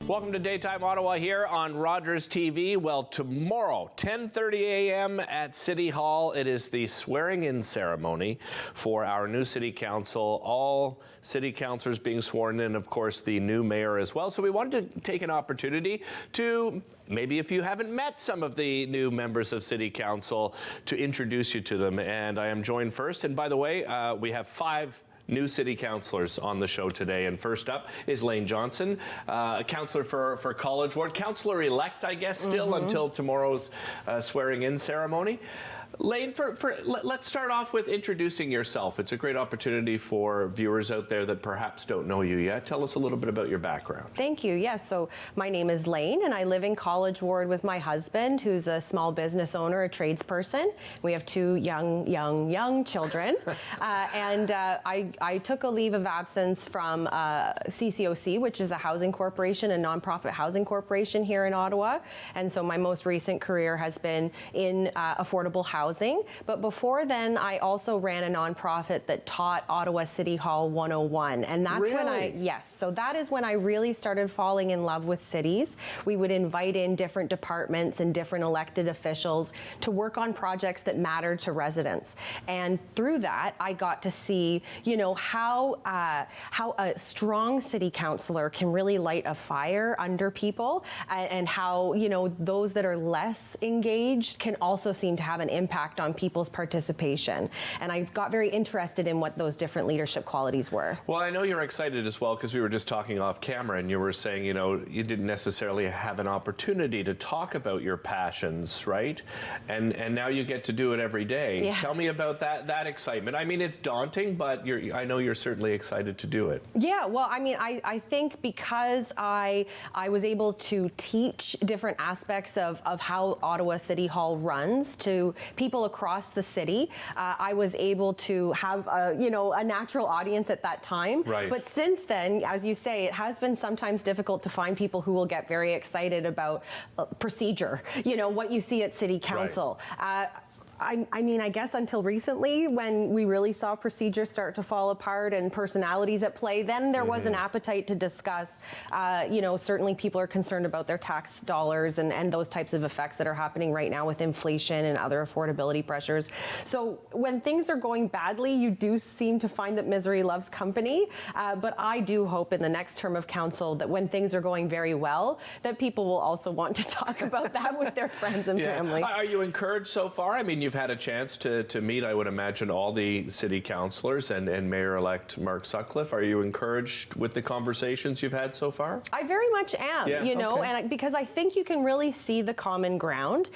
Welcome to Daytime Ottawa here on Rogers TV. Well, tomorrow, 10:30 a.m. at City Hall, it is the swearing-in ceremony for our new City Council. All City Councillors being sworn in, of course, the new Mayor as well. So we wanted to take an opportunity to, maybe if you haven't met some of the new members of City Council, to introduce you to them. And I am joined first, and by the way, we have 5 new City Councillors on the show today. And first up is Laine Johnson, Councillor for College Ward, Councillor-Elect, I guess, still until tomorrow's swearing-in ceremony. Laine, let's start off with introducing yourself. It's a great opportunity for viewers out there that perhaps don't know you yet. Tell us a little bit about your background. Thank you. Yes, so my name is Laine, and I live in College Ward with my husband, who's a small business owner, a tradesperson. We have 2 young children. I took a leave of absence from CCOC, which is a housing corporation, a nonprofit housing corporation here in Ottawa. And so my most recent career has been in affordable housing. But before then, I also ran a nonprofit that taught Ottawa City Hall 101. And that's really? So that is when I really started falling in love with cities. We would invite in different departments and different elected officials to work on projects that mattered to residents. And through that, I got to see, how a strong city councillor can really light a fire under people, and how, those that are less engaged can also seem to have an impact on people's participation. And I got very interested in what those different leadership qualities were. Well, I know you're excited as well, because we were just talking off camera and you were saying, you didn't necessarily have an opportunity to talk about your passions, right? And now you get to do it every day. Yeah. Tell me about that excitement. I mean, it's daunting, but I know you're certainly excited to do it. Yeah, well, I mean, I think because I was able to teach different aspects of how Ottawa City Hall runs to people across the city, I was able to have a natural audience at that time. Right. But since then, as you say, it has been sometimes difficult to find people who will get very excited about procedure, what you see at City Council. Right. I mean, I guess until recently, when we really saw procedures start to fall apart and personalities at play, then there was an appetite to discuss, certainly people are concerned about their tax dollars and those types of effects that are happening right now with inflation and other affordability pressures. So when things are going badly, you do seem to find that misery loves company. But I do hope in the next term of council that when things are going very well, that people will also want to talk about that with their friends and family. Are you encouraged so far? I mean, you've had a chance to meet, I would imagine, all the city councillors and Mayor-elect Mark Sutcliffe. Are you encouraged with the conversations you've had so far? I very much am, and because I think you can really see the common ground.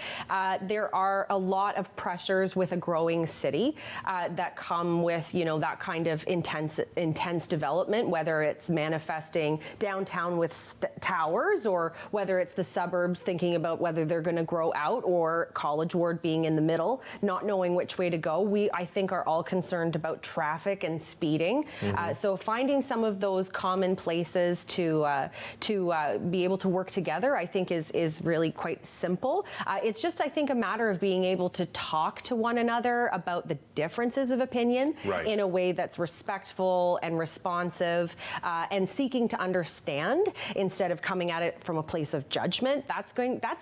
There are a lot of pressures with a growing city that come with, that kind of intense development, whether it's manifesting downtown with towers, or whether it's the suburbs thinking about whether they're going to grow out, or College Ward being in the middle, not knowing which way to go. We, I think, are all concerned about traffic and speeding. So finding some of those common places to be able to work together, I think is really quite simple. It's just, I think, a matter of being able to talk to one another about the differences of opinion in a way that's respectful and responsive, and seeking to understand instead of coming at it from a place of judgment. That's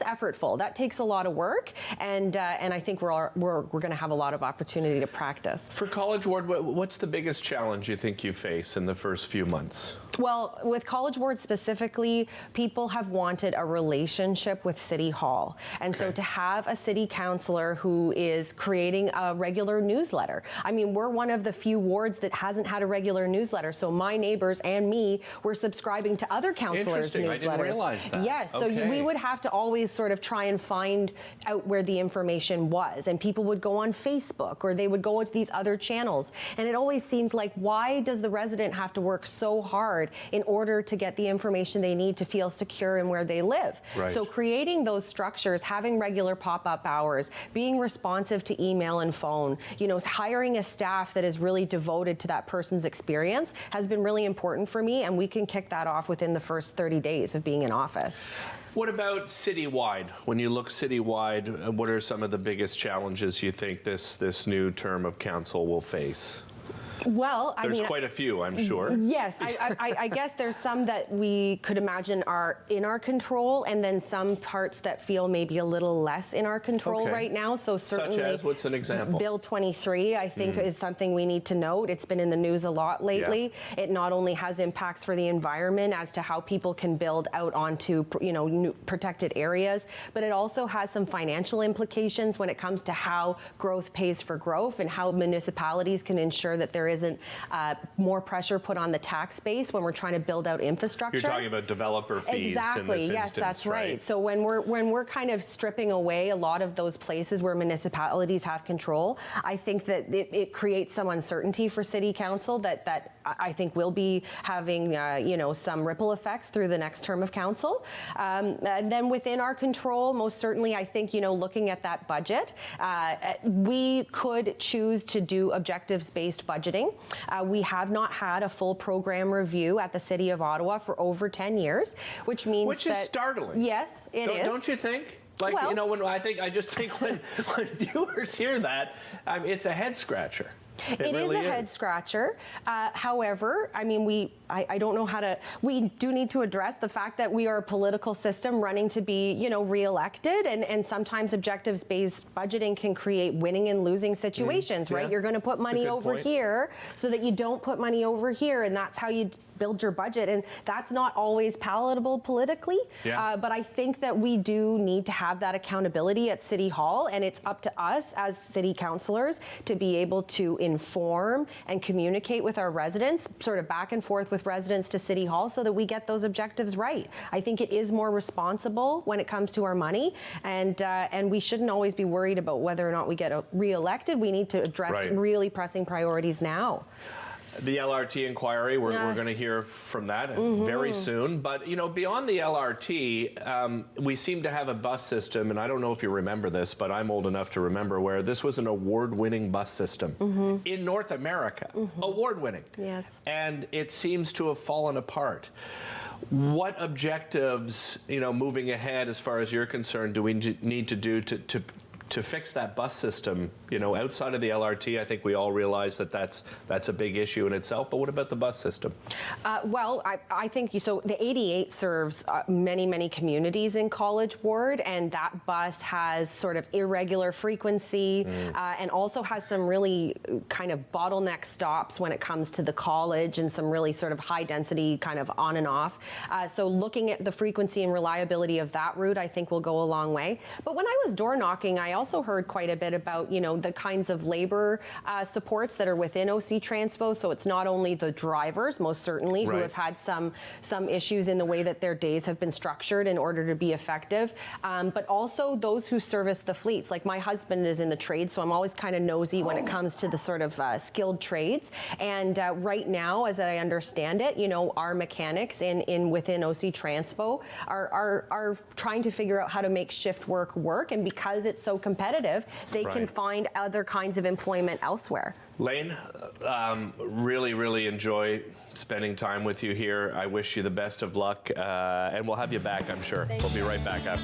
effortful. That takes a lot of work, and I think we're going to have a lot of opportunity to practice. For College Ward, what's the biggest challenge you think you face in the first few months? Well, with College Ward specifically, people have wanted a relationship with City Hall. And so to have a city councillor who is creating a regular newsletter. I mean, we're one of the few wards that hasn't had a regular newsletter. So my neighbors and me were subscribing to other councillors' newsletters. I didn't realize that. Yes, so we would have to always sort of try and find out where the information was. And people would go on Facebook, or they would go into these other channels. And it always seemed like, why does the resident have to work so hard in order to get the information they need to feel secure in where they live? Right. So creating those structures, having regular pop-up hours, being responsive to email and phone, hiring a staff that is really devoted to that person's experience has been really important for me, and we can kick that off within the first 30 days of being in office. What about citywide? When you look citywide, what are some of the biggest challenges you think this new term of council will face? Well, There's quite a few, I'm sure. Yes, I guess there's some that we could imagine are in our control, and then some parts that feel maybe a little less in our control right now. So certainly, such as, what's an example? Bill 23, I think, is something we need to note. It's been in the news a lot lately. Yeah. It not only has impacts for the environment as to how people can build out onto, new protected areas, but it also has some financial implications when it comes to how growth pays for growth and how municipalities can ensure that there isn't more pressure put on the tax base when we're trying to build out infrastructure. You're talking about developer fees. Exactly. In this yes, instance, that's right. So when we're kind of stripping away a lot of those places where municipalities have control, I think that it creates some uncertainty for City Council that I think will be having some ripple effects through the next term of council. And then within our control, most certainly, I think looking at that budget, we could choose to do objectives-based budgeting. We have not had a full program review at the City of Ottawa for over 10 years, which means Which is startling. Yes, it is. Don't you think? Like, well, when I just think when viewers hear that, it's a head scratcher. It really is a head scratcher. However, I mean, I don't know how to. We do need to address the fact that we are a political system running to be, re-elected, and sometimes objectives-based budgeting can create winning and losing situations, right? You're going to put money over here so that you don't put money over here, and that's how you build your budget, and that's not always palatable politically. But I think that we do need to have that accountability at City Hall, and it's up to us as city councillors to be able to inform and communicate with our residents, sort of back and forth with residents to City Hall, so that we get those objectives right. I think it is more responsible when it comes to our money, and we shouldn't always be worried about whether or not we get re-elected. We need to address really pressing priorities now. The LRT inquiry, we're going to hear from that very soon. But, beyond the LRT, we seem to have a bus system, and I don't know if you remember this, but I'm old enough to remember where this was an award-winning bus system in North America. Award-winning. Yes. And it seems to have fallen apart. What objectives, moving ahead as far as you're concerned, do we need to do to fix that bus system, outside of the LRT? I think we all realize that that's a big issue in itself, but what about the bus system? Well, I think so the 88 serves many communities in College Ward, and that bus has sort of irregular frequency and also has some really kind of bottleneck stops when it comes to the college, and some really sort of high density kind of on and off. So looking at the frequency and reliability of that route, I think will go a long way. But when I was door knocking, I also heard quite a bit about, the kinds of labor supports that are within OC Transpo. So it's not only the drivers, most certainly, who have had some issues in the way that their days have been structured in order to be effective, but also those who service the fleets. Like my husband is in the trade, so I'm always kind of nosy when it comes to the sort of skilled trades. And right now, as I understand it, our mechanics within OC Transpo are trying to figure out how to make shift work, and because it's so competitive, they can find other kinds of employment elsewhere. Laine, really enjoy spending time with you here. I wish you the best of luck, and we'll have you back, I'm sure. We'll be right back after.